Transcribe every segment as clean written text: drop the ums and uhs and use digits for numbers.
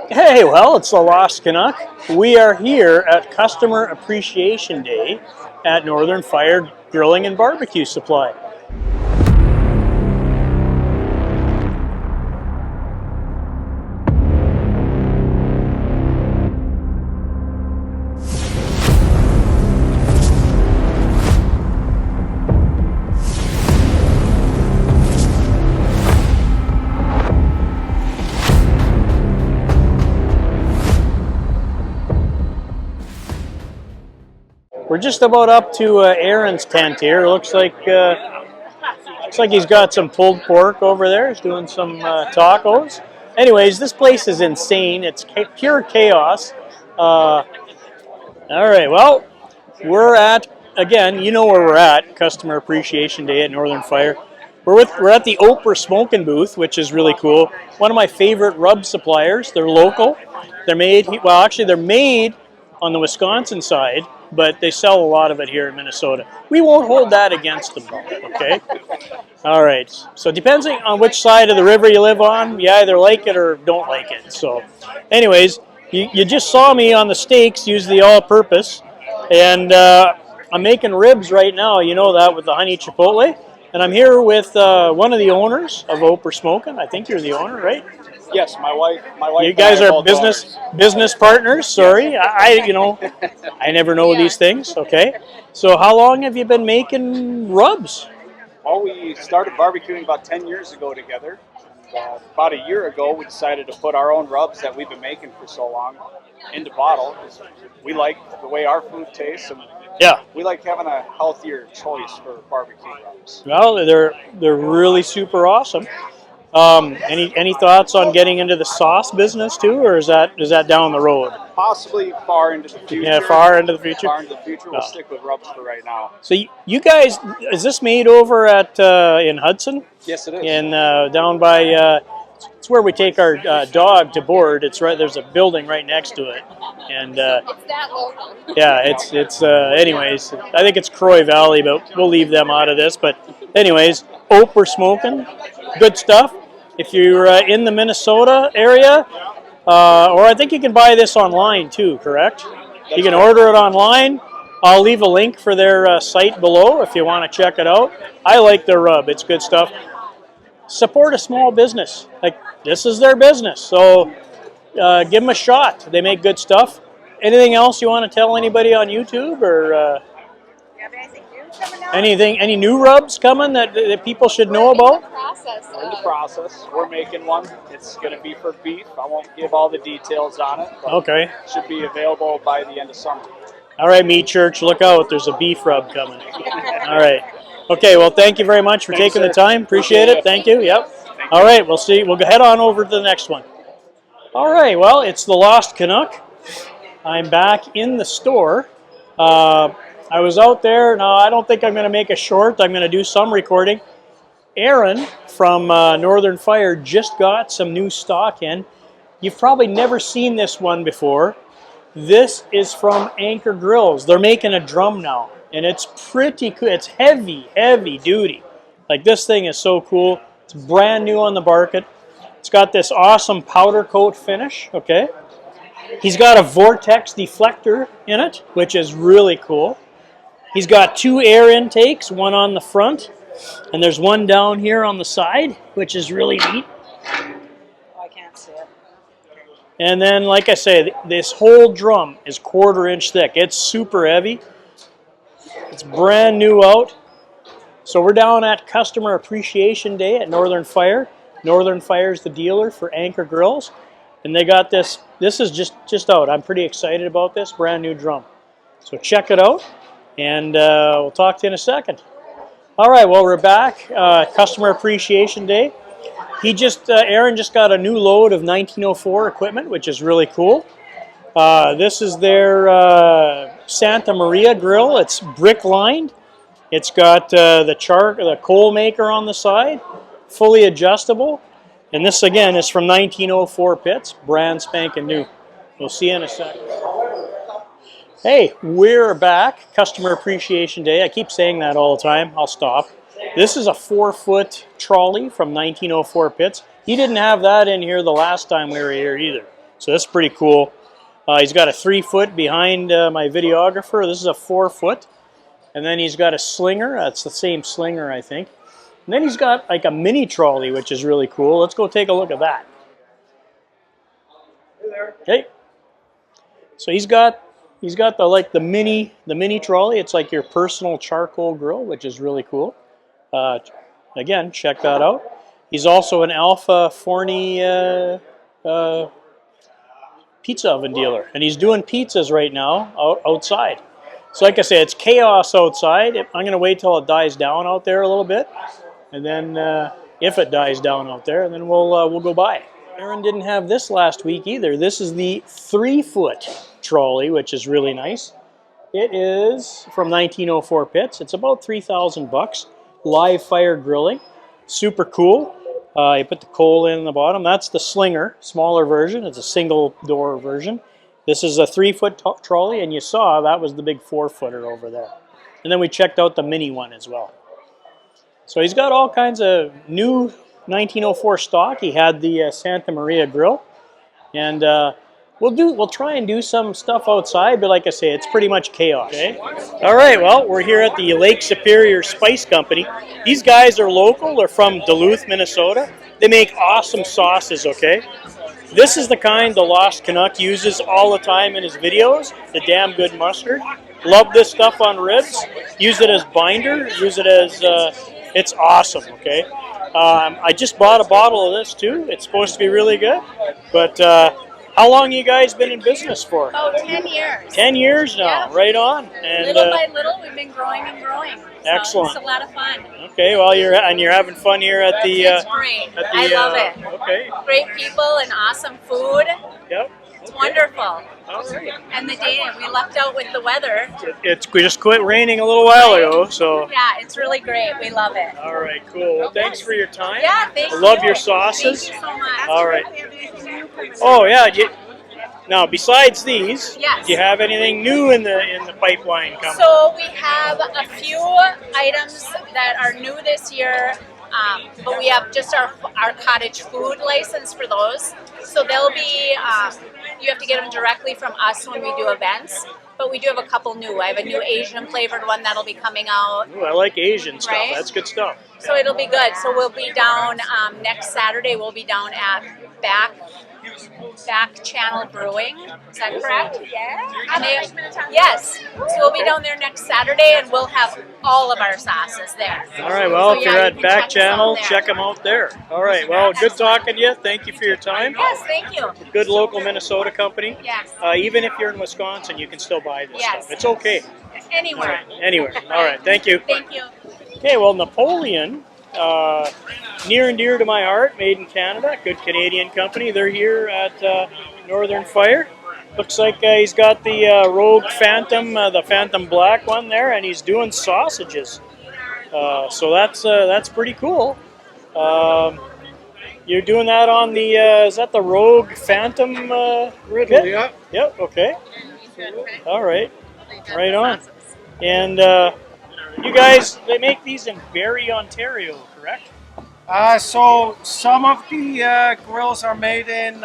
Hey, well, it's the Lost Canuck. We are here at Customer Appreciation Day at Northern Fire Grilling and Barbecue Supply. We're just about up to Aaron's tent here. Looks like he's got some pulled pork over there. He's doing some tacos. Anyways, this place is insane. It's pure chaos. All right, well, we're at, again, you know where we're at, Customer Appreciation Day at Northern Fire. We're at the Ope We're Smokin booth, which is really cool. One of my favorite rub suppliers. They're local. They're made, well, actually, they're made on the Wisconsin side, but they sell a lot of it here in Minnesota. We won't hold that against them, though, okay? All right, so depending on which side of the river you live on, you either like it or don't like it. So anyways, you just saw me on the steaks use the all-purpose, and I'm making ribs right now, you know that, with the honey chipotle. And I'm here with one of the owners of Ope We're Smokin. I think you're the owner, right? Yes, my wife. You guys are business partners. Sorry, I never know these things. Okay, so how long have you been making rubs? Well, we started barbecuing about 10 years ago together. And, about a year ago, we decided to put our own rubs that we've been making for so long into bottle. We like the way our food tastes, and we like having a healthier choice for barbecue rubs. Well, they're really super awesome. Any thoughts on getting into the sauce business too, or is that down the road? Possibly far into the future. Yeah, far into the future. Far into the future. We'll stick with rubs for right now. So you guys, is this made over at in Hudson? Yes, it is. In down by it's where we take our dog to board. It's right. There's a building right next to it, and it's that local. Yeah, it's anyways. I think it's Croy Valley, but we'll leave them out of this. But anyways, Ope We're Smokin, good stuff. If you're in the Minnesota area, or I think you can buy this online too, correct? You can order it online. I'll leave a link for their site below if you want to check it out. I like their rub. It's good stuff. Support a small business. Like, this is their business, so give them a shot. They make good stuff. Anything else you want to tell anybody on YouTube, or any new rubs coming that people should know about? We're in the process. We're making one. It's going to be for beef. I won't give all the details on it. But okay. It should be available by the end of summer. All right, Meat Church, look out. There's a beef rub coming. All right. Okay, well, thank you very much for taking the time. Appreciate it. Thank you. Yep. All right, we'll see. We'll head on over to the next one. All right, well, it's the Lost Canuck. I'm back in the store. I was out there. No, I don't think I'm going to make a short. I'm going to do some recording. Aaron from Northern Fire just got some new stock in. You've probably never seen this one before. This is from Anchor Grills. They're making a drum now, and it's pretty cool. It's heavy, heavy duty. Like, this thing is so cool. It's brand new on the market. It's got this awesome powder coat finish, okay? He's got a vortex deflector in it, which is really cool. He's got 2 air intakes, one on the front, and there's one down here on the side, which is really neat. Oh, I can't see it. And then, like I say, this whole drum is 1/4 inch thick. It's super heavy. It's brand new out. So we're down at Customer Appreciation Day at Northern Fire. Northern Fire is the dealer for Anchor Grills. And they got this. This is just out. I'm pretty excited about this brand new drum. So check it out, and we'll talk to you in a second. All right, well, we're back. Customer Appreciation Day. Aaron just got a new load of 1904 equipment, which is really cool. This is their Santa Maria grill. It's brick lined. It's got the coal maker on the side, fully adjustable. And this, again, is from 1904 pits, brand spanking new. We'll see you in a second. Hey, we're back. Customer Appreciation Day. I keep saying that all the time. I'll stop. This is a 4-foot trolley from 1904 pits. He didn't have that in here the last time we were here either. So that's pretty cool. He's got a 3-foot behind my videographer. This is a 4-foot. And then he's got a slinger. That's the same slinger, I think. And then he's got like a mini trolley, which is really cool. Let's go take a look at that. Hey there. Okay. So he's got the mini trolley. It's like your personal charcoal grill, which is really cool. Again, check that out. He's also an Alpha Forney pizza oven dealer, and he's doing pizzas right now outside. So like I say, it's chaos outside. I'm going to wait till it dies down out there a little bit, and then if it dies down out there, then we'll go by. Aaron didn't have this last week either. This is the 3-foot trolley, which is really nice. It is from 1904 pits. It's about $3,000. Live fire grilling, super cool. You put the coal in the bottom. That's the slinger, smaller version. It's a single door version. This is a 3-foot trolley, and you saw that was the big 4-footer over there. And then we checked out the mini one as well. So he's got all kinds of new 1904 stock. He had the Santa Maria grill, and we'll try and do some stuff outside, but like I say, it's pretty much chaos. Okay. All right. Well, we're here at the Lake Superior Spice Company. These guys are local. They're from Duluth, Minnesota. They make awesome sauces. Okay. This is the kind the Lost Canuck uses all the time in his videos. The damn good mustard. Love this stuff on ribs. Use it as binder. Use it as. It's awesome. Okay. I just bought a bottle of this too. It's supposed to be really good, but. How long you guys been in business for? About 10 years. 10 years now, yeah. Right on. And little by little, we've been growing and growing. So excellent. It's a lot of fun. Okay, well, you're having fun here at the. It's great. I love it. Okay. Great people and awesome food. Yep. It's wonderful. All right. And the day we lucked out with the weather. We just quit raining a little while ago, so. Yeah, it's really great. We love it. All right, cool. Well, thanks for your time. Yeah, thank you. I love your sauces. Thank you so much. All right. Oh yeah. Now, besides these, yes. Do you have anything new in the pipeline coming? So we have a few items that are new this year, but we have just our cottage food license for those. So they'll be, you have to get them directly from us when we do events. But we do have a couple new. I have a new Asian flavored one that'll be coming out. Ooh, I like Asian stuff. Right? That's good stuff. So it'll be good. So we'll be down next Saturday. We'll be down at Back Channel Brewing. Is that correct? Yeah. Yes. So we'll be down there next Saturday, and we'll have all of our sauces there. All right. Well, so, if you're at Back Channel, check them out there. All right. Well, good talking to you. Thank you for your time. Yes, thank you. Good local Minnesota company. Yes. Even if you're in Wisconsin, you can still buy this yes. stuff. It's okay. Anywhere. All right. Anywhere. All right. Thank you. Thank you. Okay. Well, Napoleon. Near and dear to my heart, made in Canada, good Canadian company. They're here at Northern Fire. Looks like he's got the Rogue Phantom, the Phantom Black one there, and he's doing sausages. So that's pretty cool. You're doing that on the, is that the Rogue Phantom griddle? Yeah. Yep, okay. All right, right on. And you guys, they make these in Barrie, Ontario, correct? So some of the grills are made in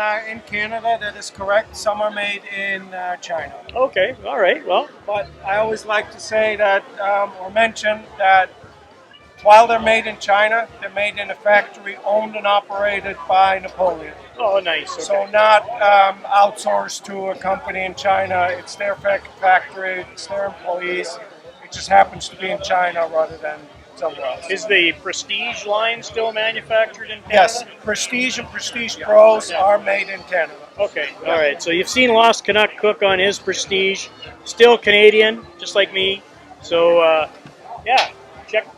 Canada, that is correct. Some are made in China. Okay, all right, well. But I always like to say that, or mention that while they're made in China, they're made in a factory owned and operated by Napoleon. Oh, nice. Okay. So not outsourced to a company in China. It's their factory, it's their employees. It just happens to be in China rather than somewhere else. Is the Prestige line still manufactured in Canada? Yes, Prestige and Prestige Pros are made in Canada. Okay, all right. So you've seen Lost Canuck cook on his Prestige, still Canadian, just like me. So yeah,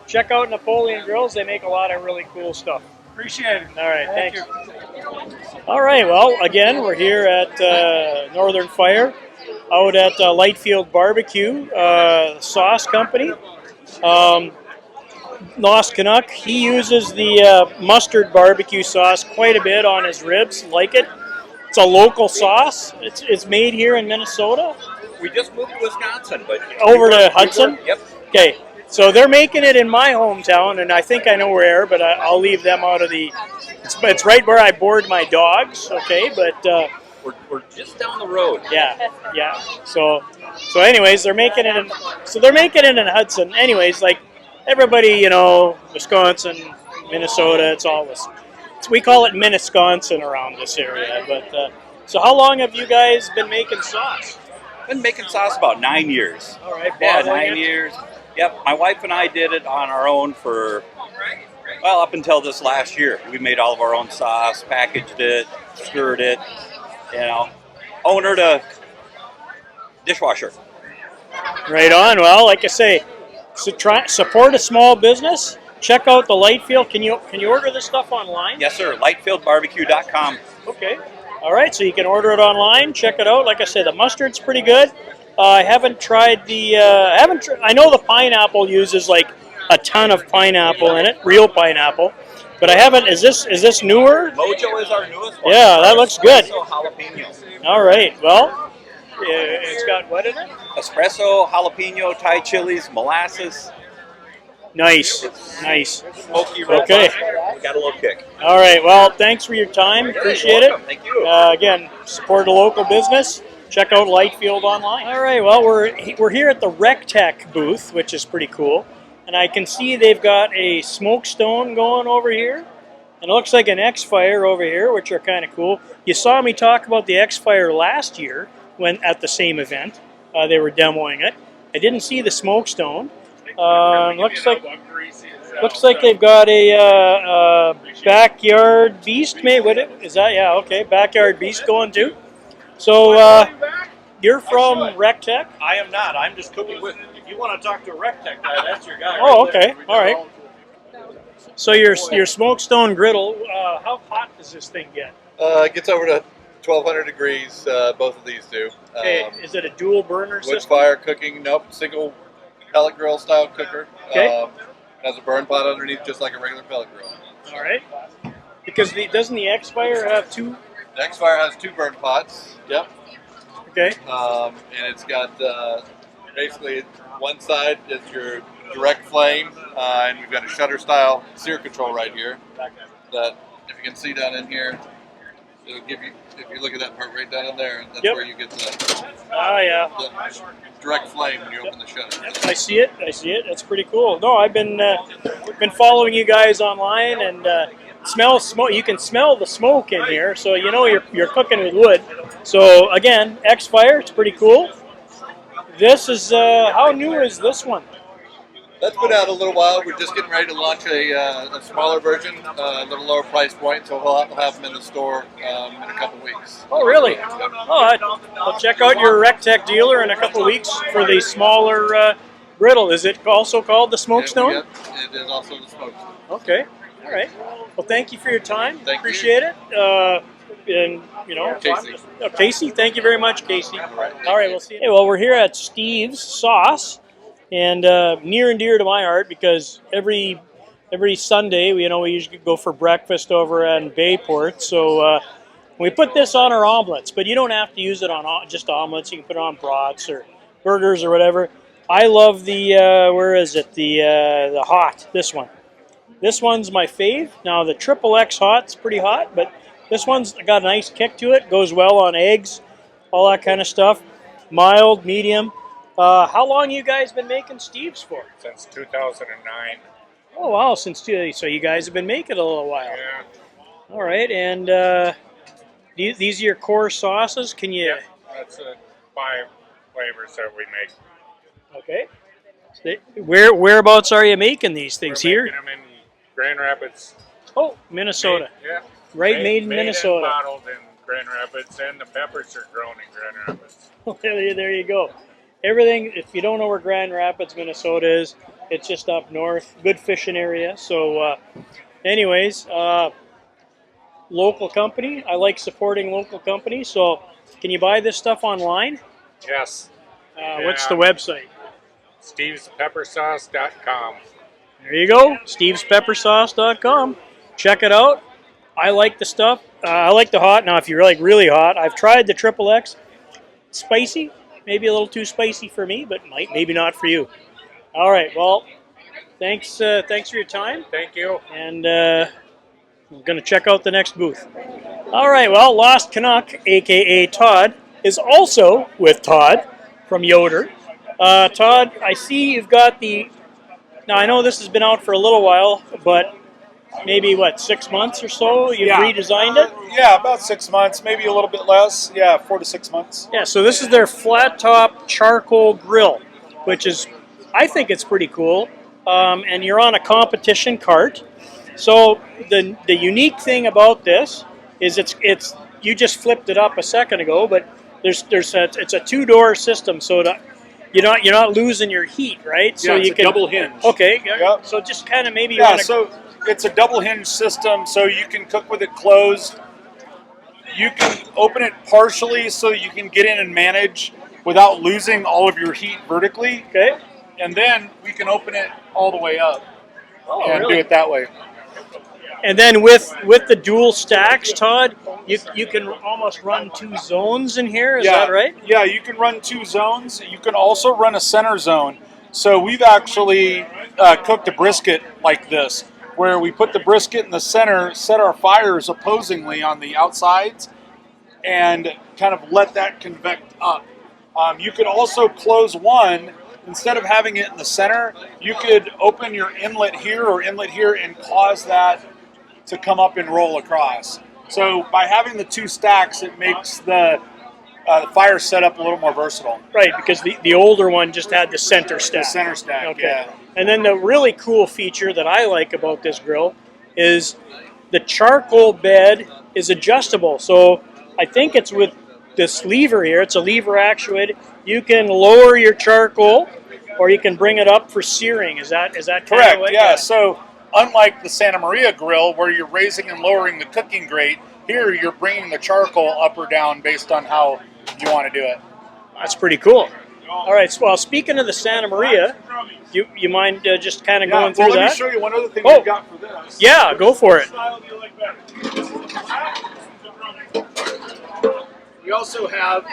check out Napoleon Grills. They make a lot of really cool stuff. Appreciate it. All right, Thank thanks. you. All right, well, again, we're here at Northern Fire, out at Lightfield BBQ Sauce Company. Lost Canuck, he uses the mustard barbecue sauce quite a bit on his ribs, like it. It's a local sauce. It's made here in Minnesota. We just moved to Wisconsin, but over to Hudson? Yep. Okay, so they're making it in my hometown, and I think I know where, but I'll leave them out of the... It's right where I board my dogs, okay, but we're just down the road. Yeah, yeah. So anyways, they're making it in Hudson. Anyways, like everybody, you know, Wisconsin, Minnesota, it's all this. We call it Minnesconsin around this area. But so how long have you guys been making sauce? Been making sauce about 9 years. All right, Yeah, bottling 9 it? years. Yep, my wife and I did it on our own for, well, up until this last year. We made all of our own sauce, packaged it, stirred it, you know, owner to dishwasher. Right on. Well, like I say, so try support a small business. Check out the Lightfield. Can you order this stuff online? Yes, sir. Lightfieldbbq.com. Okay. All right, so you can order it online. Check it out. Like I say, the mustard's pretty good. I haven't tried the. I know the pineapple uses like a ton of pineapple in it, real pineapple. But I haven't. Is this newer? Mojo is our newest one. Yeah, that looks good. Espresso jalapeno. All right. Well, it's got what in it? Espresso, jalapeno, Thai chilies, molasses. Nice. Smoky, Okay. We got a little kick. All right. Well, thanks for your time. Appreciate it. Thank you. Again, support a local business. Check out Lightfield online. All right. Well, we're here at the Recteq booth, which is pretty cool. And I can see they've got a smoke stone going over here. And it looks like an X-Fire over here, which are kind of cool. You saw me talk about the X-Fire last year when at the same event. They were demoing it. I didn't see the smoke stone. Looks like they've got a backyard beast. Maybe what is that? Yeah, okay, backyard beast going too. So you're from Recteq? I am not. I'm just cooking with. If you want to talk to a Recteq guy, that's your guy. Oh, okay, all right. So your smokestone griddle. How hot does this thing get? It gets over to 1,200 degrees. Both of these do. Okay, is it a dual burner Wood system? fire cooking. Nope, single pellet grill style cooker. Okay. Has a burn pot underneath, just like a regular pellet grill. All right. Because doesn't the X-Fire have two? The X-Fire has 2 burn pots. Yep. Okay. And it's got basically one side is your direct flame, and we've got a shutter style sear control right here. That if you can see down in here, it'll give you. If you look at that part right down in there, that's Yep. where you get the Yeah. direct flame when you open the shutter. Yep, I see it. That's pretty cool. No, I've been following you guys online and smell smoke. You can smell the smoke in here, so you know you're cooking with wood. So again, X-Fire, it's pretty cool. This is how new is this one? That's been out a little while. We're just getting ready to launch a smaller version, a little lower price point, so we'll have them in the store in a couple weeks. Oh, really? Oh, I'll check out your Recteq dealer in a couple weeks for the smaller griddle. Is it also called the Smokestone? Yep, it is also the Smokestone. Okay. All right. Well, thank you for your time. Thank you. Appreciate it. And you know, Casey. Casey, thank you very much, Casey. All right, we'll see you. Hey, well, we're here at Steve's Sauce, and near and dear to my heart because every Sunday, we usually go for breakfast over at Bayport. So we put this on our omelets, but you don't have to use it on just omelets. You can put it on brats or burgers or whatever. I love the where is it? The hot. This one. This one's my fave. Now the XXX hot's pretty hot, but this one's got a nice kick to it. Goes well on eggs, all that kind of stuff. Mild, medium. How long you guys been making Steve's for? Since 2009. Oh wow, so you guys have been making it a little while. Yeah. All right, and these are your core sauces. Can you? Yeah, that's 5 flavors that we make. Okay. Whereabouts are you making these things? We're Here? making them in Grand Rapids. Oh, Minnesota. Yeah. Made in Minnesota. And bottled in Grand Rapids, and the peppers are grown in Grand Rapids. There you go. Everything, if you don't know where Grand Rapids, Minnesota is, it's just up north. Good fishing area. So anyways, local company. I like supporting local companies. So can you buy this stuff online? Yes. What's the website? StevesPeppersauce.com. There you go. StevesPeppersauce.com. Check it out. I like the stuff. I like the hot. Now, if you like really hot, I've tried the XXX. Spicy. Maybe a little too spicy for me, but maybe not for you. All right. Well, thanks for your time. Thank you. And We're going to check out the next booth. All right, well, Lost Canuck, a.k.a. Todd, is also with Todd from Yoder. Todd, I see you've got the... Now, I know this has been out for a little while, but maybe, 6 months or so? You've redesigned it? Yeah, about 6 months, maybe a little bit less. Yeah, 4 to 6 months. Yeah, so this is their flat top charcoal grill, which is, I think it's pretty cool. And you're on a competition cart. So the unique thing about this is it's you just flipped it up a second ago, but it's a 2-door system, so you're not losing your heat, right? So it's you a can double hinge. Okay, Yep. so just kind of maybe So it's a double hinge system, so you can cook with it closed. You can open it partially so you can get in and manage without losing all of your heat vertically. Okay. And then we can open it all the way up and really? do it that way. And then with the dual stacks, Todd, you can almost run 2 zones in here. Is that right? Yeah, you can run 2 zones. You can also run a center zone. So we've actually cooked a brisket like this, where we put the brisket in the center, set our fires opposingly on the outsides, and kind of let that convect up. You could also close one. Instead of having it in the center, you could open your inlet here or inlet here and cause that to come up and roll across. So by having the 2 stacks, it makes the fire setup a little more versatile. Right, because the older one just had the center stack. The center stack, okay. yeah. And then the really cool feature that I like about this grill is the charcoal bed is adjustable. So I think it's with this lever here. It's a lever actuated. You can lower your charcoal, or you can bring it up for searing. Is that correct? Like yeah. So unlike the Santa Maria grill, where you're raising and lowering the cooking grate, here you're bringing the charcoal up or down based on how you want to do it. That's pretty cool. All right. Well, speaking of the Santa Maria, you mind just kind of going through that? Let me show you one other thing we've got for this. Yeah, go for it. We also have.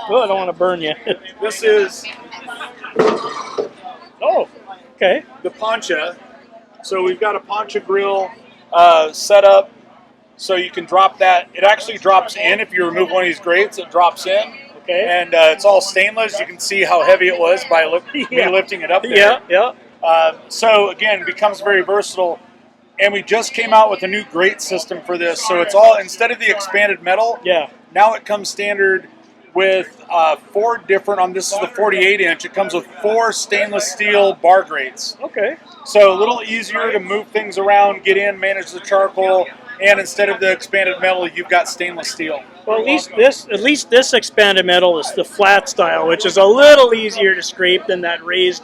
Oh, I don't want to burn you. This is. Oh, okay. The plancha. So we've got a plancha grill set up, so you can drop that. It actually drops in if you remove one of these grates. It drops in. Okay. And it's all stainless. You can see how heavy it was by me lifting it up there. Yeah. So again, it becomes very versatile. And we just came out with a new grate system for this. So it's all, instead of the expanded metal, now it comes standard with 4 different, this is the 48-inch, it comes with 4 stainless steel bar grates. Okay. So a little easier to move things around, get in, manage the charcoal, and instead of the expanded metal, you've got stainless steel. Well, at least this expanded metal is the flat style, which is a little easier to scrape than that raised,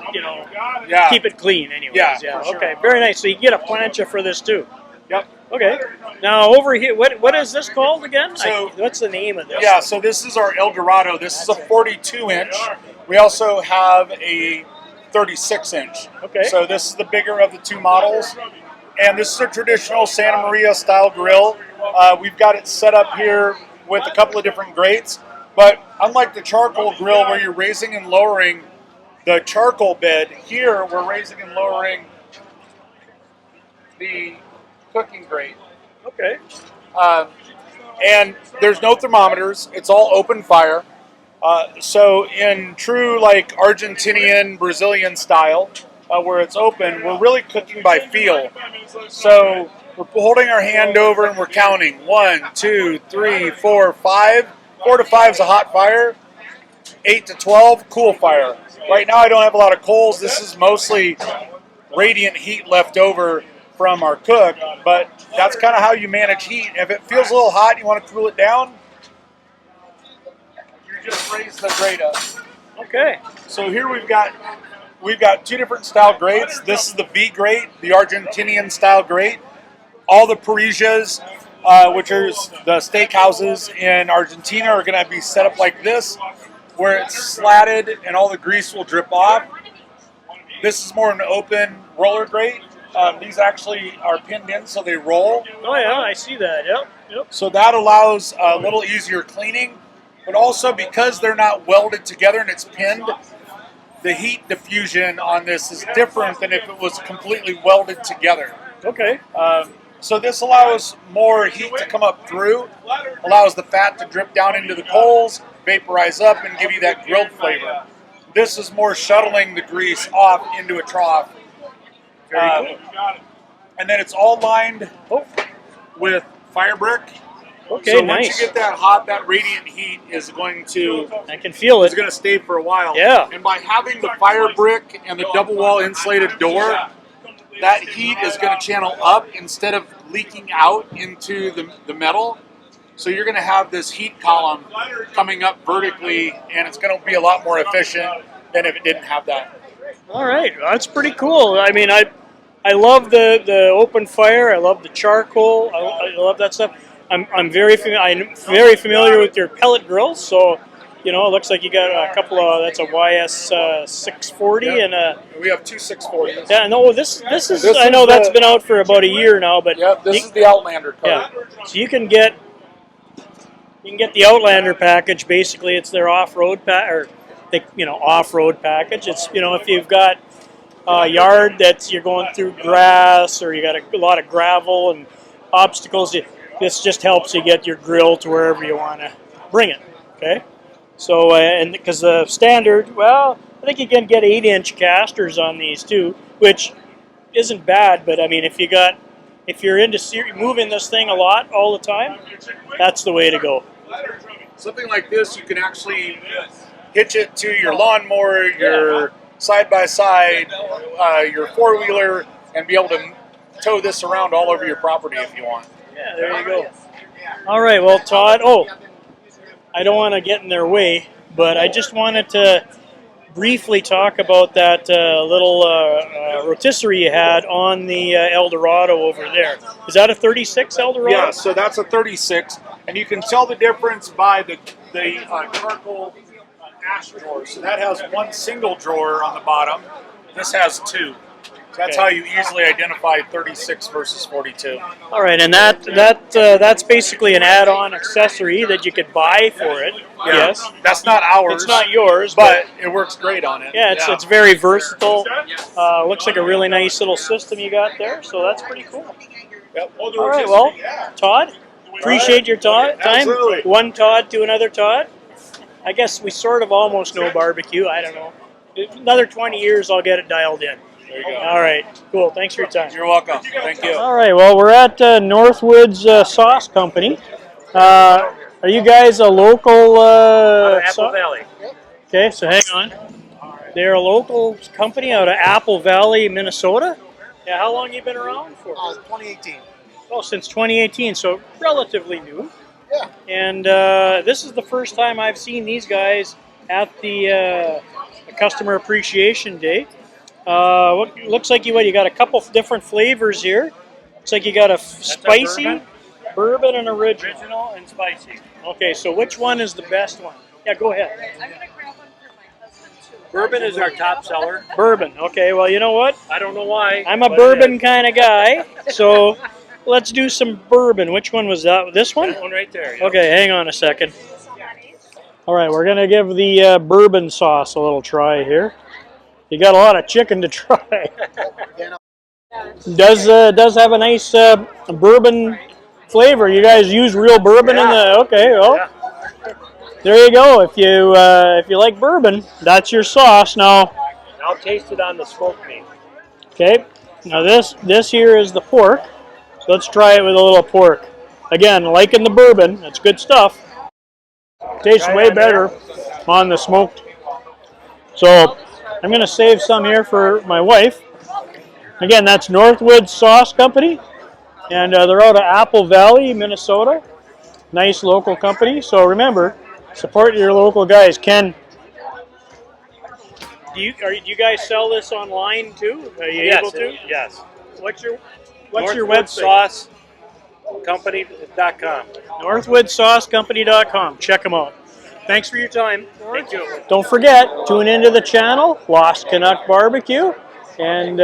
keep it clean anyways. Yeah, Okay, sure. Very nice. So you get a plancha for this too. Yep. Okay. Now over here, what is this called again? So what's the name of this? Yeah, so this is our El Dorado. This is a 42-inch. We also have a 36-inch. Okay. So this is the bigger of the 2 models. And this is a traditional Santa Maria style grill. We've got it set up here with a couple of different grates. But unlike the charcoal grill where you're raising and lowering the charcoal bed, here we're raising and lowering the cooking grate. Okay. And there's no thermometers. It's all open fire. So in true Argentinian, Brazilian style, where it's open, we're really cooking by feel. So we're holding our hand over and we're counting 1, 2, 3, 4, 5. 4 to 5 is a hot fire. 8 to 12, cool fire. Right now I don't have a lot of coals. This is mostly radiant heat left over from our cook, but that's kind of how you manage heat. If it feels a little hot, you want to cool it down, you just raise the grate up. Okay. So here we've got 2 different style grates. This is the V grate, the Argentinian style grate. All the Parisias, which are the steakhouses in Argentina, are going to be set up like this, where it's slatted and all the grease will drip off. This is more an open roller grate. These actually are pinned in so they roll. Oh yeah, I see that. Yep. So that allows a little easier cleaning, but also because they're not welded together and it's pinned, the heat diffusion on this is different than if it was completely welded together. Okay. So this allows more heat to come up through, allows the fat to drip down into the coals, vaporize up, and give you that grilled flavor. This is more shuttling the grease off into a trough. Very cool. And then it's all lined with fire brick. Okay, so nice. once you get that hot, that radiant heat is going to... I can feel it. It's going to stay for a while. Yeah. And by having the fire brick and the double wall insulated door, that heat is going to channel up instead of leaking out into the metal. So you're going to have this heat column coming up vertically, and it's going to be a lot more efficient than if it didn't have that. All right, that's pretty cool. I mean, I love the open fire. I love the charcoal. I love that stuff. I'm very familiar with your pellet grills. So, you know, it looks like you got a couple of. That's a YS 640 Yep. and a. We have two 640s. Yeah, no, this is. I know that's been out for about a year now, but yep, this is the Outlander card. Yeah, so you can get the Outlander package. Basically, it's their off-road off-road package. It's, you know, if you've got a yard that you're going through grass or you got a lot of gravel and obstacles, this just helps you get your grill to wherever you want to bring it. Okay, so and because the standard, well, I think you can get 8-inch casters on these too, which isn't bad. But I mean, if you're into moving this thing a lot all the time, that's the way to go. Something like this, you can actually hitch it to your lawnmower, your side-by-side, your four-wheeler, and be able to tow this around all over your property if you want. Yeah, there you go. All right, well, Todd, I don't want to get in their way, but I just wanted to briefly talk about that little rotisserie you had on the Eldorado over there. Is that a 36 Eldorado? Yeah, so that's a 36, and you can tell the difference by the charcoal ash drawer. So that has one single drawer on the bottom. This has two. So that's how you easily identify 36 versus 42. All right, and that's basically an add-on accessory that you could buy for it. Yeah. Yes, That's not ours. it's not yours, but it works great on it. yeah, it's very versatile. Looks like a really nice little system you got there, so that's pretty cool. Yep. All right, well, Todd, appreciate your time. Absolutely. One Todd to another Todd. I guess we sort of almost know barbecue. I don't know. Another 20 years, I'll get it dialed in. There you go. All right, cool. Thanks for your time. You're welcome. Thank you. All right, well, we're at Northwoods Sauce Company. Are you guys a local? Apple Valley. Okay, so hang on. They're a local company out of Apple Valley, Minnesota. Yeah, how long you been around for? 2018. Oh, since 2018, so relatively new. Yeah. And this is the first time I've seen these guys at the Customer Appreciation Day. Looks like you got a couple different flavors here. Looks like you got a spicy, bourbon and original and spicy. Okay, so which one is the best one? Yeah, go ahead. I'm gonna grab one for my husband too. Bourbon is our top seller. Bourbon. Okay, well, you know what? I don't know why. I'm a bourbon kind of guy, so let's do some bourbon. Which one was that? This one? That one right there. Okay, hang on a second. All right, we're going to give the bourbon sauce a little try here. You got a lot of chicken to try. Does have a nice bourbon flavor. You guys use real bourbon in the... Okay, well, there you go. If you like bourbon, that's your sauce. Now, I'll taste it on the smoked meat. okay, now this here is the pork. So let's try it with a little pork. Again, liking the bourbon, that's good stuff. Tastes way better on the smoked. So I'm going to save some here for my wife. Again, that's Northwoods Sauce Company, and they're out of Apple Valley, Minnesota. Nice local company. So remember, support your local guys. Ken, do you guys sell this online too? Are you able to? Yes. What's your website? NorthwoodsSauceCompany.com. NorthwoodsSauceCompany.com. Check them out. Thanks for your time. Thank you. Don't forget, tune into the channel, Lost Canuck Barbecue, and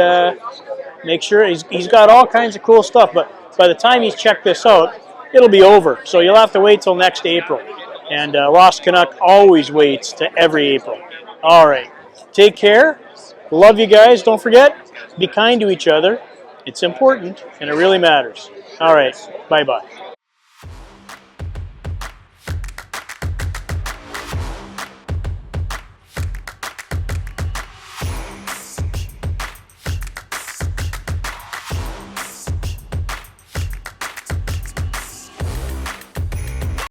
make sure he's got all kinds of cool stuff. But by the time he's checked this out, it'll be over. So you'll have to wait till next April. And Lost Canuck always waits to every April. All right. Take care. Love you guys. Don't forget, be kind to each other. It's important, and it really matters. All right. Bye-bye.